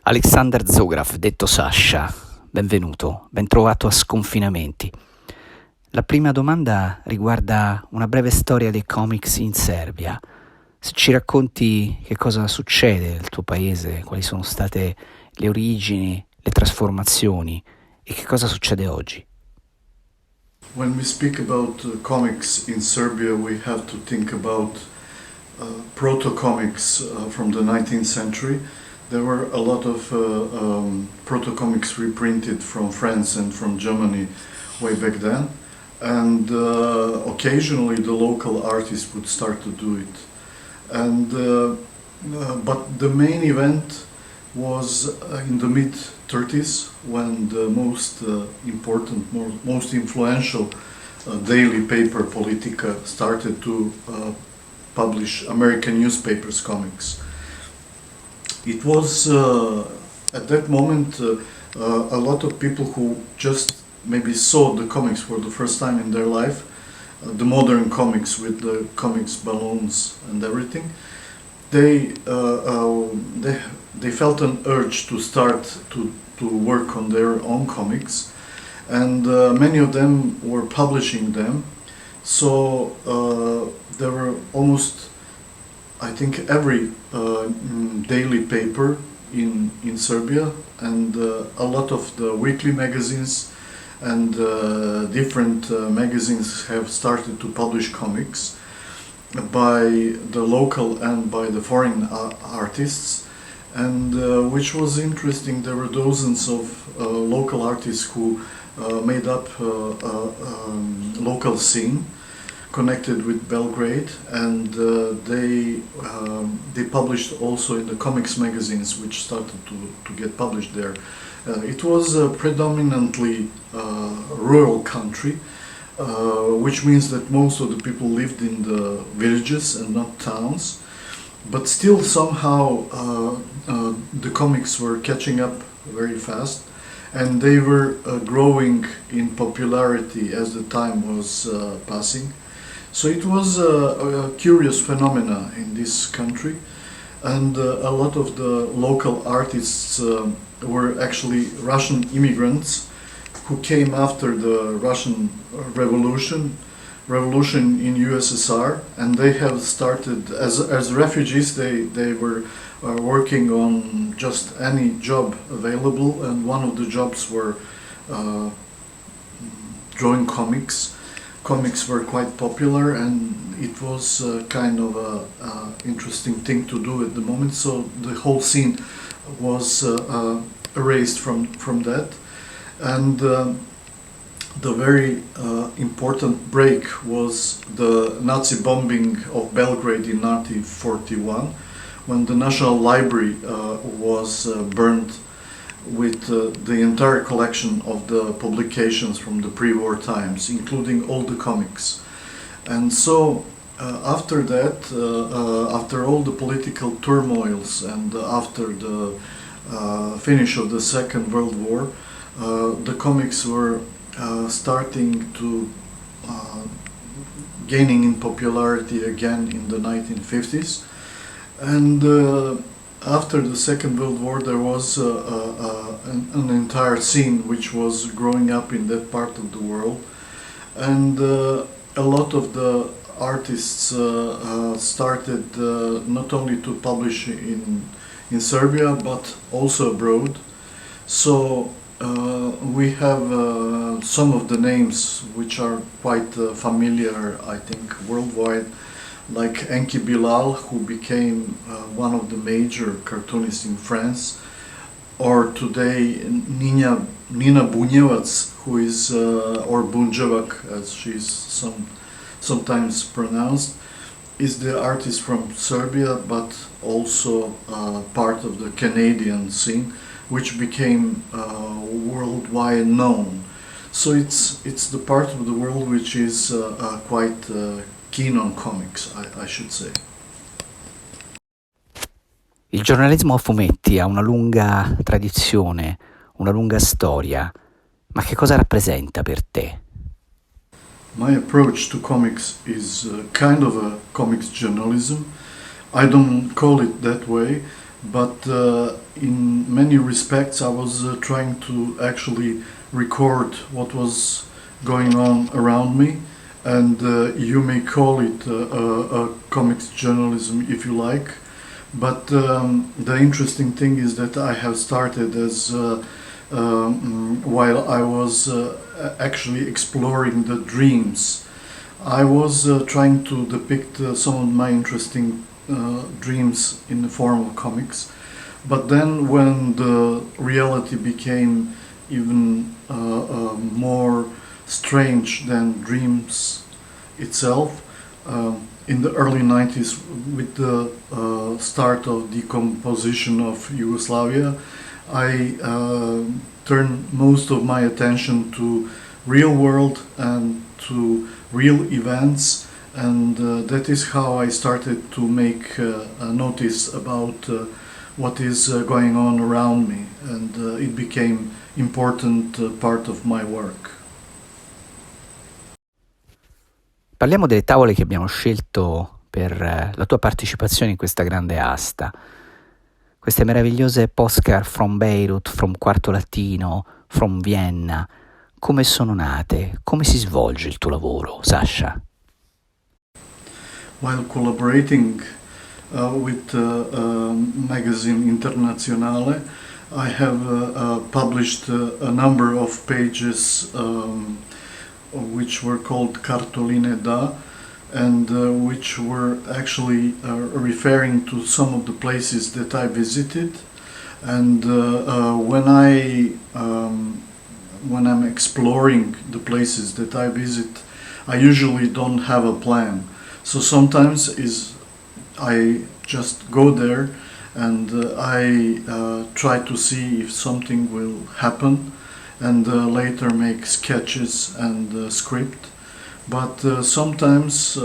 Aleksandar Zograf, detto Sasha, benvenuto, ben trovato a Sconfinamenti. La prima domanda riguarda una breve storia dei comics in Serbia. Se ci racconti che cosa succede nel tuo paese, quali sono state le origini, le trasformazioni e che cosa succede oggi. When we speak about comics in Serbia, we have to think about proto-comics from the 19th century. There were a lot of proto-comics reprinted from France and from Germany way back then, and occasionally the local artists would start to do it. And but the main event was in the mid-30s when the most important, most influential daily paper Politica started to publish American newspapers comics. It was at that moment a lot of people who just maybe saw the comics for the first time in their life, the modern comics with the comics balloons and everything. They felt an urge to start to work on their own comics, and many of them were publishing them. So there were almost, I think, every daily paper in Serbia, and a lot of the weekly magazines and different magazines have started to publish comics by the local and by the foreign artists. And which was interesting, there were dozens of local artists who made up local scene connected with Belgrade, and they published also in the comics magazines which started to get published there. It was a predominantly rural country, which means that most of the people lived in the villages and not towns, but still somehow the comics were catching up very fast, and they were growing in popularity as the time was passing. So it was a curious phenomena in this country, and a lot of the local artists were actually Russian immigrants who came after the Russian revolution in USSR, and they have started as refugees. They were working on just any job available, and one of the jobs were drawing comics. Comics were quite popular, and it was kind of a interesting thing to do at the moment. So the whole scene was erased from that, and the very important break was the Nazi bombing of Belgrade in 1941, when the National Library was burned with the entire collection of the publications from the pre-war times, including all the comics. And so after that, after all the political turmoils and after the finish of the Second World War, the comics were starting to gaining in popularity again in the 1950s. And after the Second World War, there was an entire scene which was growing up in that part of the world, and a lot of the artists started not only to publish in Serbia but also abroad. So we have some of the names which are quite familiar, I think, worldwide, like Enki Bilal, who became one of the major cartoonists in France, or today Nina Bunjevac, who is, or Bunjevac as she's sometimes pronounced, is the artist from Serbia, but also part of the Canadian scene, which became worldwide known. So it's the part of the world which is quite keen on comics, I should say. Il giornalismo a fumetti ha una lunga tradizione, una lunga storia, ma che cosa rappresenta per te? My approach to comics is kind of a comics journalism. I don't call it that way, but in many respects I was trying to actually record what was going on around me, and you may call it comics journalism if you like. But the interesting thing is that I have started as while I was actually exploring the dreams. I was trying to depict some of my interesting dreams in the form of comics. But then, when the reality became even more strange than dreams itself, in the early 90s, with the start of decomposition of Yugoslavia, I turned most of my attention to real world and to real events, and that is how I started to make a notice about what is going on around me, and it became important part of my work. Parliamo delle tavole che abbiamo scelto per la tua partecipazione in questa grande asta. Queste meravigliose postcard from Beirut, from Quarto Latino, from Vienna. Come sono nate? Come si svolge il tuo lavoro, Sasha? While collaborating with magazine Internazionale, I have published a number of pages which were called Cartoline da, and which were actually referring to some of the places that I visited. And when I'm exploring the places that I visit, I usually don't have a plan. So sometimes I just go there and I try to see if something will happen, and later make sketches and script. But sometimes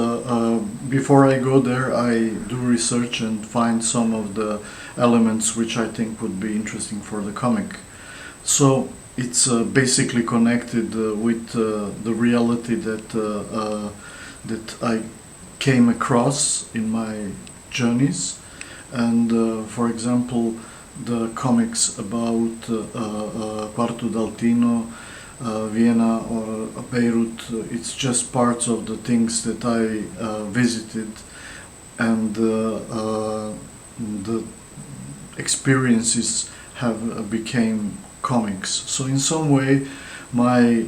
before I go there, I do research and find some of the elements which I think would be interesting for the comic. So it's basically connected with the reality that I came across in my journeys. And for example, the comics about Quarto d'Altino, Vienna or Beirut, it's just parts of the things that I visited, and the experiences have became comics. So in some way my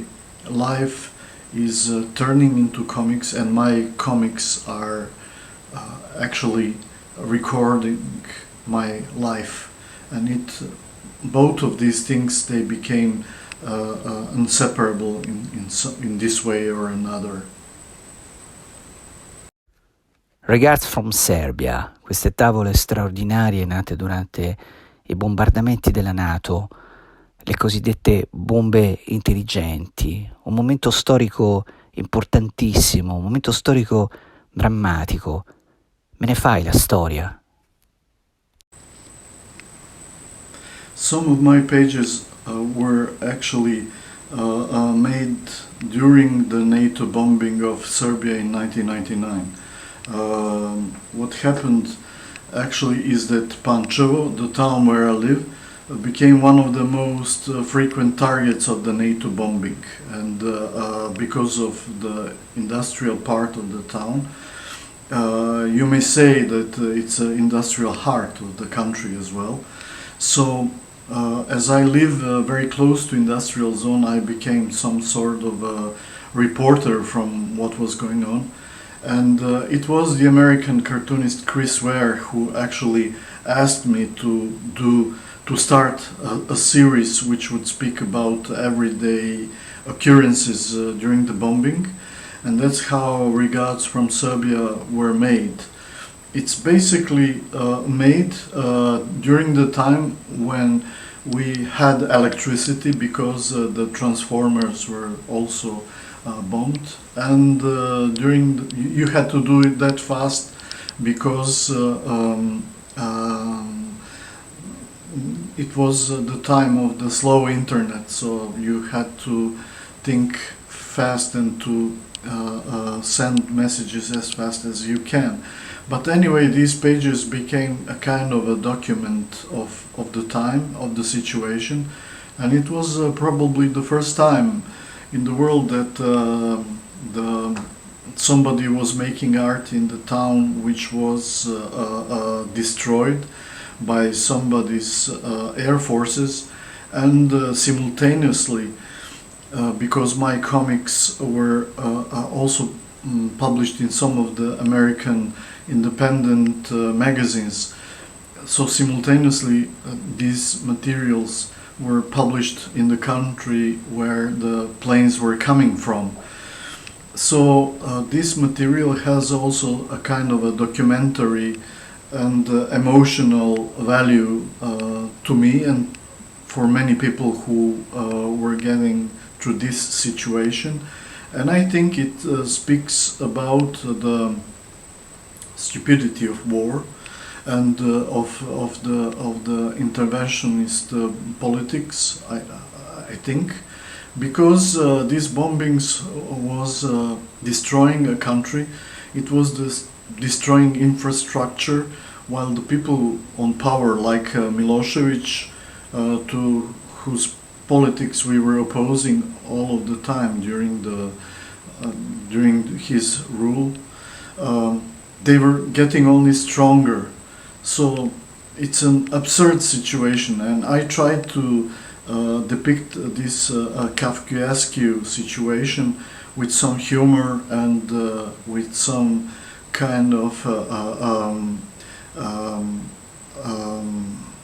life is turning into comics, and my comics are actually recording my life, and both of these things, they became inseparable in this way or another. Regards from Serbia, queste tavole straordinarie nate durante i bombardamenti della NATO, le cosiddette bombe intelligenti, un momento storico importantissimo, un momento storico drammatico. Me ne fai la storia? Some of my pages were actually made during the NATO bombing of Serbia in 1999. What happened actually is that Pančevo, the town where I live, became one of the most frequent targets of the NATO bombing, and because of the industrial part of the town, you may say that it's an industrial heart of the country as well. So as I live very close to industrial zone, I became some sort of a reporter from what was going on. And it was the American cartoonist Chris Ware who actually asked me to start a series which would speak about everyday occurrences during the bombing, and that's how Regards from Serbia were made. It's basically made during the time when we had electricity, because the transformers were also bombed, and you had to do it that fast because it was the time of the slow internet, so you had to think fast and to send messages as fast as you can. But anyway, these pages became a kind of a document of the time, of the situation, and it was probably the first time in the world that somebody was making art in the town which was destroyed by somebody's air forces, and simultaneously, because my comics were also published in some of the American independent magazines, so simultaneously these materials were published in the country where the planes were coming from. So this material has also a kind of a documentary and emotional value to me and for many people who were getting through this situation. And I think it speaks about the stupidity of war and of the interventionist politics, I think, because these bombings was destroying a country. It was destroying infrastructure, while the people on power, like Milosevic, to whose politics we were opposing all of the time during his rule, they were getting only stronger. So it's an absurd situation, and I tried to depict this Kafkaesque situation with some humor and with some kind of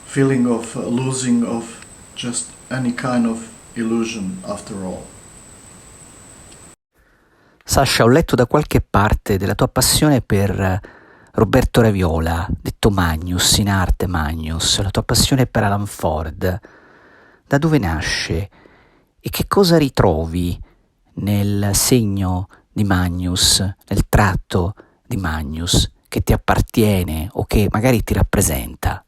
feeling of losing of just any kind of illusion after all. Sasha, ho letto da qualche parte della tua passione per Roberto Raviola, detto Magnus, in arte Magnus, la tua passione per Alan Ford. Da dove nasce e che cosa ritrovi nel segno di Magnus, nel tratto di Magnus che ti appartiene o che magari ti rappresenta?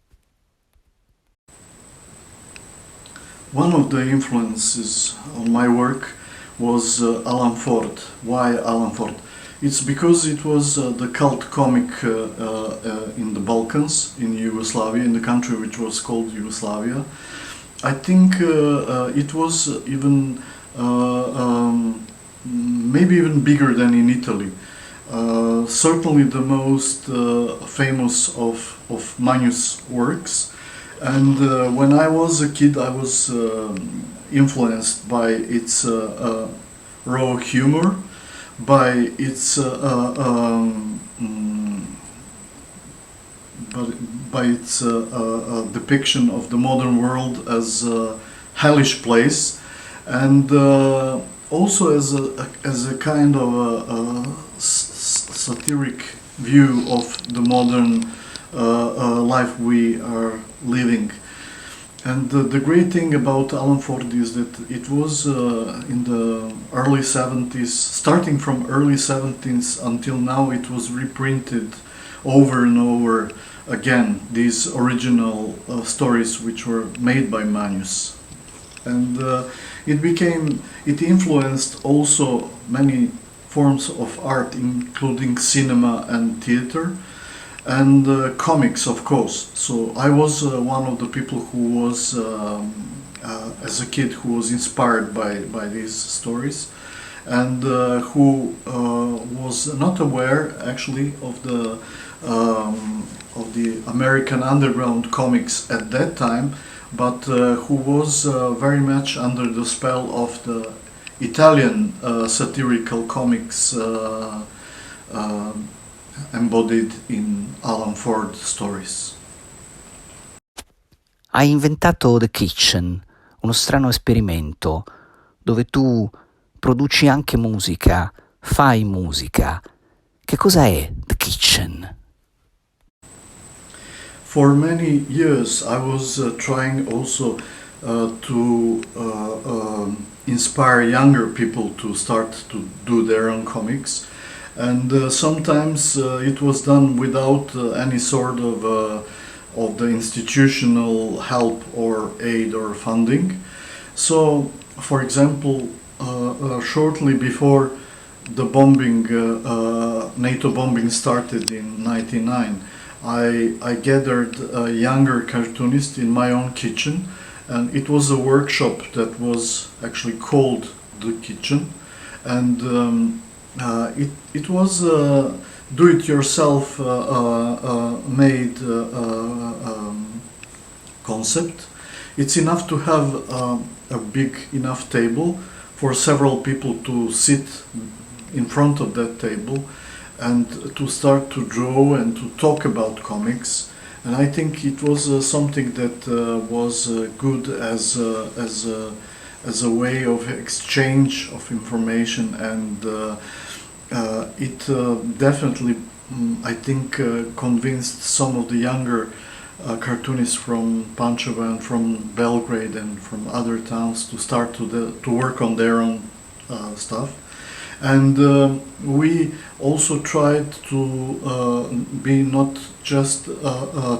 One of the influences on my work was Alan Ford. Why Alan Ford? It's because it was the cult comic in the Balkans, in Yugoslavia, in the country which was called Yugoslavia. I think it was even maybe even bigger than in Italy. Certainly the most famous of Magnus' works. And when I was a kid, I was influenced by its raw humor, by its depiction of the modern world as a hellish place, and also as a kind of a satiric view of the modern life we are living. And the great thing about Alan Ford is that it was in the early 70s, starting from early 70s until now, it was reprinted over and over again, these original stories which were made by Magnus. And it influenced also many forms of art, including cinema and theater, and comics, of course. So I was one of the people who was, as a kid, who was inspired by these stories, and who was not aware actually of the American underground comics at that time, but who was very much under the spell of the Italian satirical comics embodied in Alan Ford stories. Hai inventato The Kitchen, uno strano esperimento dove tu produci anche musica, fai musica. Che cosa è The Kitchen? For many years I was trying also to inspire younger people to start to do their own comics, and sometimes it was done without any sort of the institutional help or aid or funding. So, for example, shortly before the bombing, NATO bombing started in '99, I gathered younger cartoonists in my own kitchen, and it was a workshop that was actually called The Kitchen, and it was do-it-yourself made concept. It's enough to have a big enough table for several people to sit in front of that table and to start to draw and to talk about comics. And I think it was something that was good as a way of exchange of information, and it definitely, I think, convinced some of the younger cartoonists from Pančeva and from Belgrade and from other towns to start to work on their own stuff. And we also tried to be not just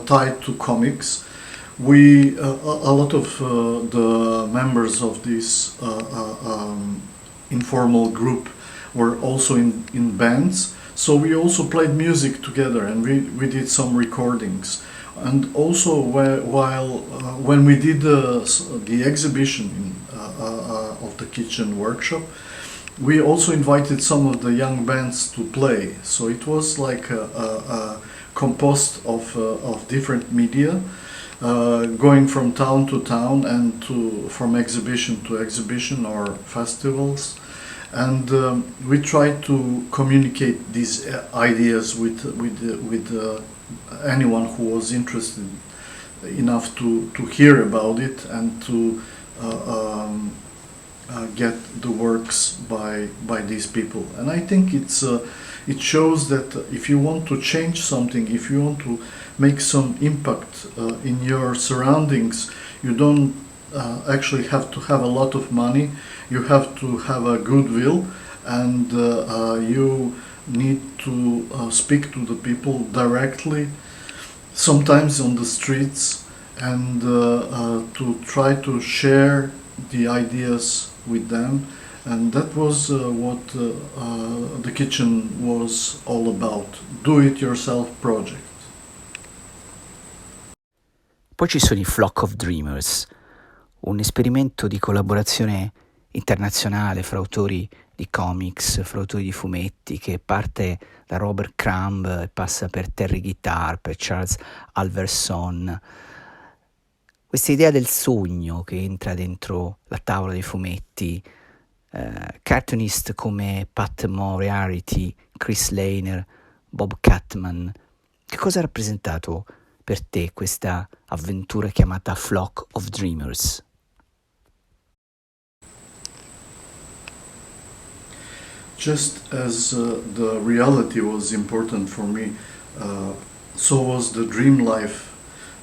tied to comics. We a lot of the members of this informal group were also in bands, so we also played music together, and we did some recordings. And also when we did the exhibition of the kitchen workshop, we also invited some of the young bands to play. So it was like a compost of different media, going from town to town and from exhibition to exhibition or festivals. And we tried to communicate these ideas with anyone who was interested enough to hear about it and to get the works by these people. And I think it shows that if you want to change something, if you want to make some impact in your surroundings, you don't actually have to have a lot of money. You have to have a goodwill, and you need to speak to the people directly, sometimes on the streets, and to try to share the ideas with them. And that was what the kitchen was all about, do-it-yourself project. Poi ci sono i Flock of Dreamers, un esperimento di collaborazione internazionale fra autori di comics, fra autori di fumetti, che parte da Robert Crumb e passa per Terry Guitar, per Charles Alverson. Questa idea del sogno che entra dentro la tavola dei fumetti, cartoonist come Pat Moriarty, Chris Lehner, Bob Catman, che cosa ha rappresentato per te questa avventura chiamata Flock of Dreamers? Just as the reality was important for me, so was the dream life.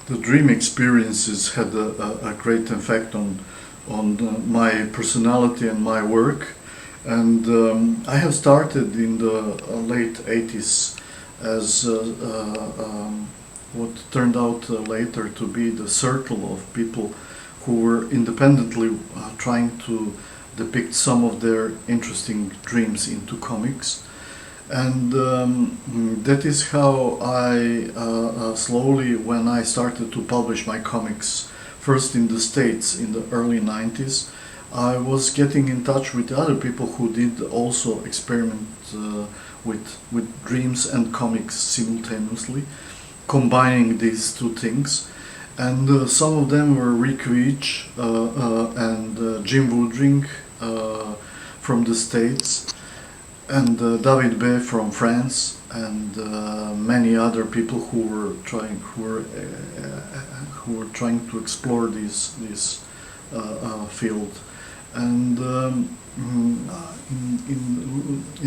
The dream experiences had a great effect on my personality and my work. And I have started in the late 80s as what turned out later to be the circle of people who were independently trying to depict some of their interesting dreams into comics. And that is how I slowly, when I started to publish my comics, first in the States in the early 90s, I was getting in touch with other people who did also experiment with dreams and comics simultaneously, combining these two things. And some of them were Rick Veitch and Jim Woodring from the States, and David B. from France, and many other people who were trying to explore this field. And in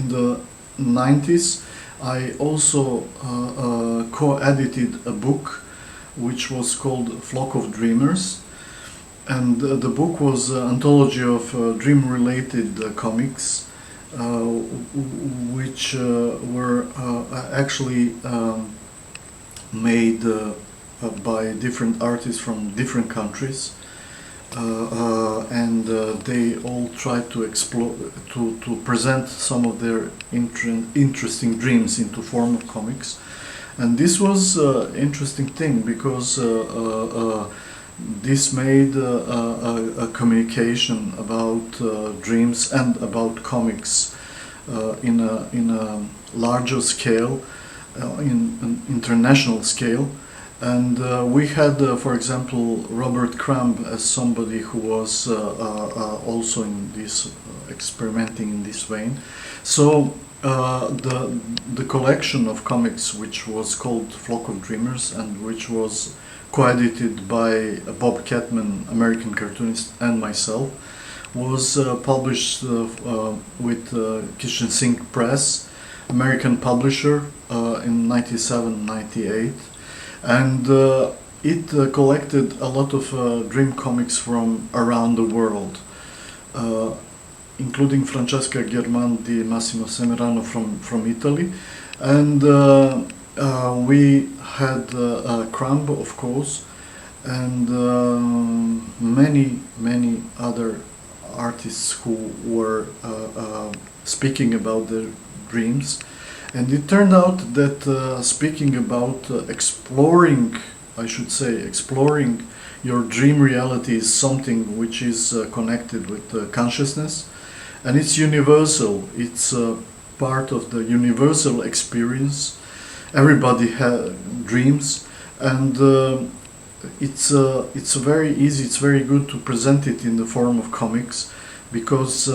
the 90s, I also co-edited a book which was called Flock of Dreamers, and the book was an anthology of dream-related comics, which were actually made by different artists from different countries. and they all try to explore to present some of their interesting dreams into form of comics. And this was an interesting thing because this made a communication about dreams and about comics in a larger scale, in an international scale. And we had, for example, Robert Crumb as somebody who was also in this experimenting in this vein. So the collection of comics, which was called Flock of Dreamers, and which was co-edited by Bob Catman, American cartoonist, and myself, was published with Kitchen Sink Press, American publisher, in 97-98. And it collected a lot of dream comics from around the world, including Francesca German di Massimo Semerano from Italy. And we had Crumb, of course, and many other artists who were speaking about their dreams. And it turned out that speaking about exploring your dream reality is something which is connected with consciousness, and it's universal. It's part of the universal experience. Everybody has dreams, and it's very easy. It's very good to present it in the form of comics, because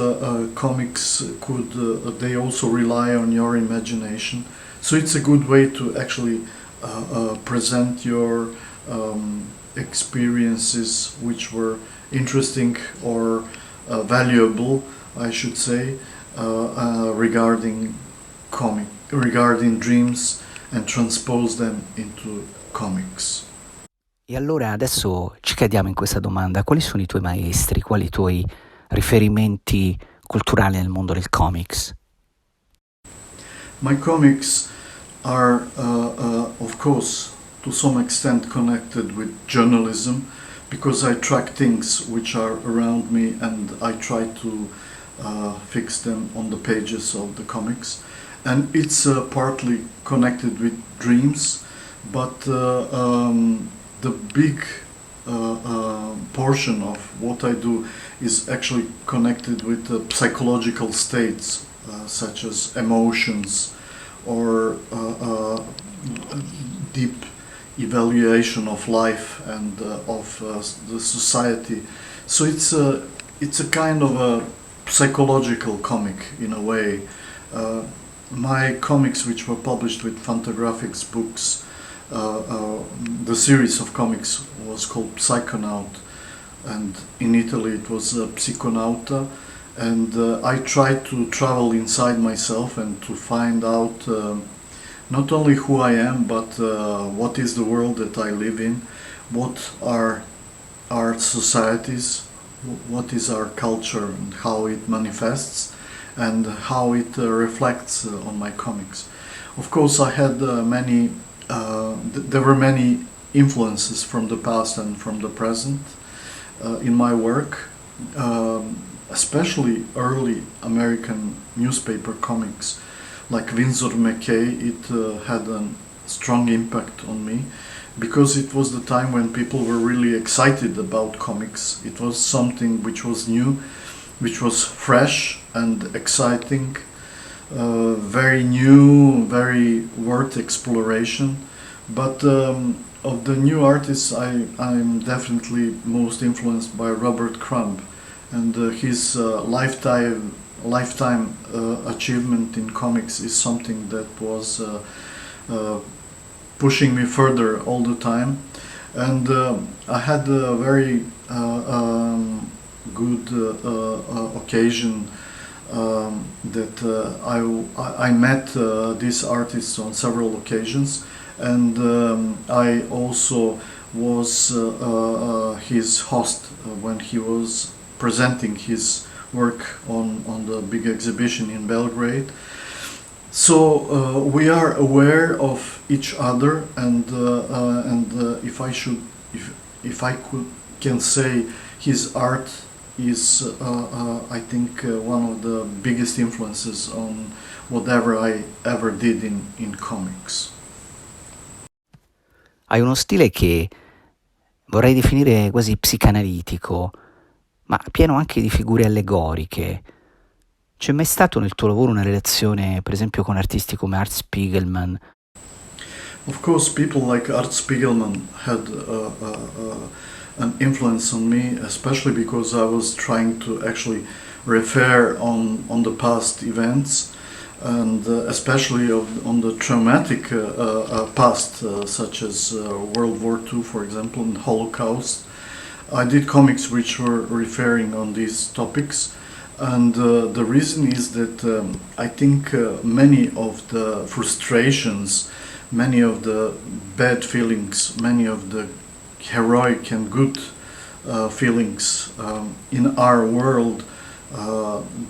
comics could they also rely on your imagination. So it's a good way to actually present your experiences, which were interesting or valuable, I should say, regarding dreams, and transpose them into comics. E allora adesso ci chiediamo in questa domanda: quali sono i tuoi maestri, quali i tuoi riferimenti culturali nel mondo del comics? My comics are, of course, to some extent connected with journalism, because I track things which are around me and I try to fix them on the pages of the comics. And it's partly connected with dreams, but the big portion of what I do is actually connected with psychological states, such as emotions or deep evaluation of life and of the society. So it's a kind of a psychological comic in a way. My comics, which were published with Fantagraphics books, the series of comics was called Psychonaut, and in Italy it was Psiconauta, and I tried to travel inside myself and to find out not only who I am, but what is the world that I live in, what are our societies, what is our culture and how it manifests, and how it reflects on my comics. Of course, I had there were many influences from the past and from the present in my work, especially early American newspaper comics like Winsor McCay. It had a strong impact on me, because it was the time when people were really excited about comics. It was something which was new, which was fresh and exciting, very new, very worth exploration. But of the new artists, I'm definitely most influenced by Robert Crumb, and his lifetime achievement in comics is something that was pushing me further all the time. And I had a very good occasion that I met these artists on several occasions, and I also was his host when he was presenting his work on the big exhibition in Belgrade. So we are aware of each other, and if I can say, his art is, I think, one of the biggest influences on whatever I ever did in comics. Hai uno stile che vorrei definire quasi psicanalitico, ma pieno anche di figure allegoriche. C'è mai stato nel tuo lavoro una relazione, per esempio, con artisti come Art Spiegelman? Of course, people like Art Spiegelman had an influence on me, especially because I was trying to actually refer on the past events, and especially on the traumatic past, such as World War II, for example, and Holocaust. I did comics which were referring on these topics, and the reason is that I think many of the frustrations, many of the bad feelings, many of the heroic and good feelings in our world,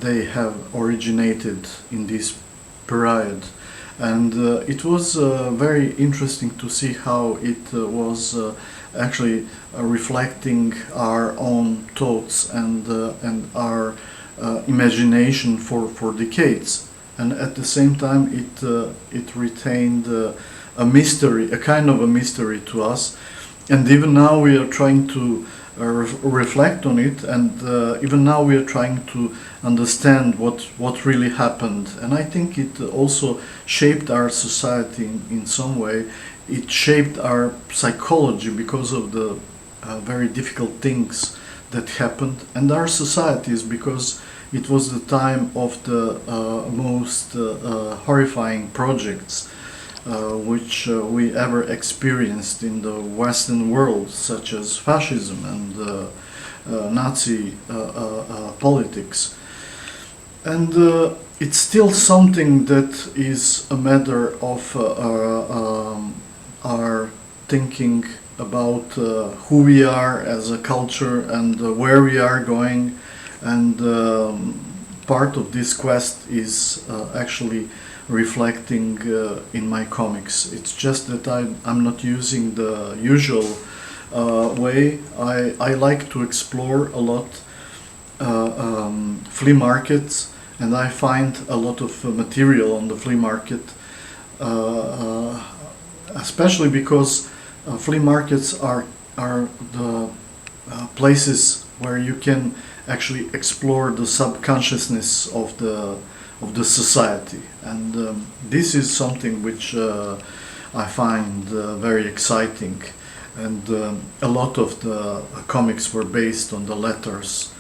they have originated in this period. And it was very interesting to see how it was actually reflecting our own thoughts and our imagination for decades. And at the same time, it retained a mystery, a kind of a mystery to us. And even now we are trying to reflect on it, and even now we are trying to understand what really happened. And I think it also shaped our society in some way. It shaped our psychology because of the very difficult things that happened, and our societies because it was the time of the most horrifying projects which we ever experienced in the Western world, such as fascism and Nazi politics. And it's still something that is a matter of our thinking about who we are as a culture and where we are going. And part of this quest is actually reflecting in my comics. It's just that I'm not using the usual way. I like to explore a lot flea markets, and I find a lot of material on the flea market, especially because flea markets are the places where you can actually explore the subconsciousness of the society, and this is something which I find very exciting. And a lot of the comics were based on the letters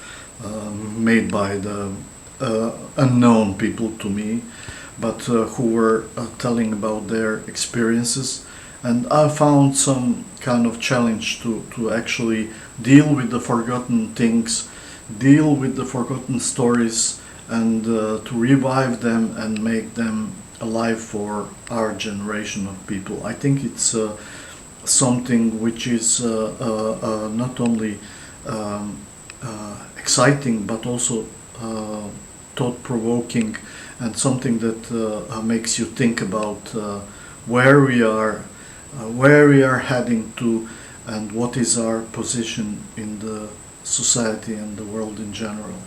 made by the unknown people to me, but who were telling about their experiences. And I found some kind of challenge to actually deal with the forgotten things, deal with the forgotten stories, and to revive them and make them alive for our generation of people. I think it's something which is not only exciting but also thought-provoking, and something that makes you think about where we are heading to, and what is our position in the society and the world in general.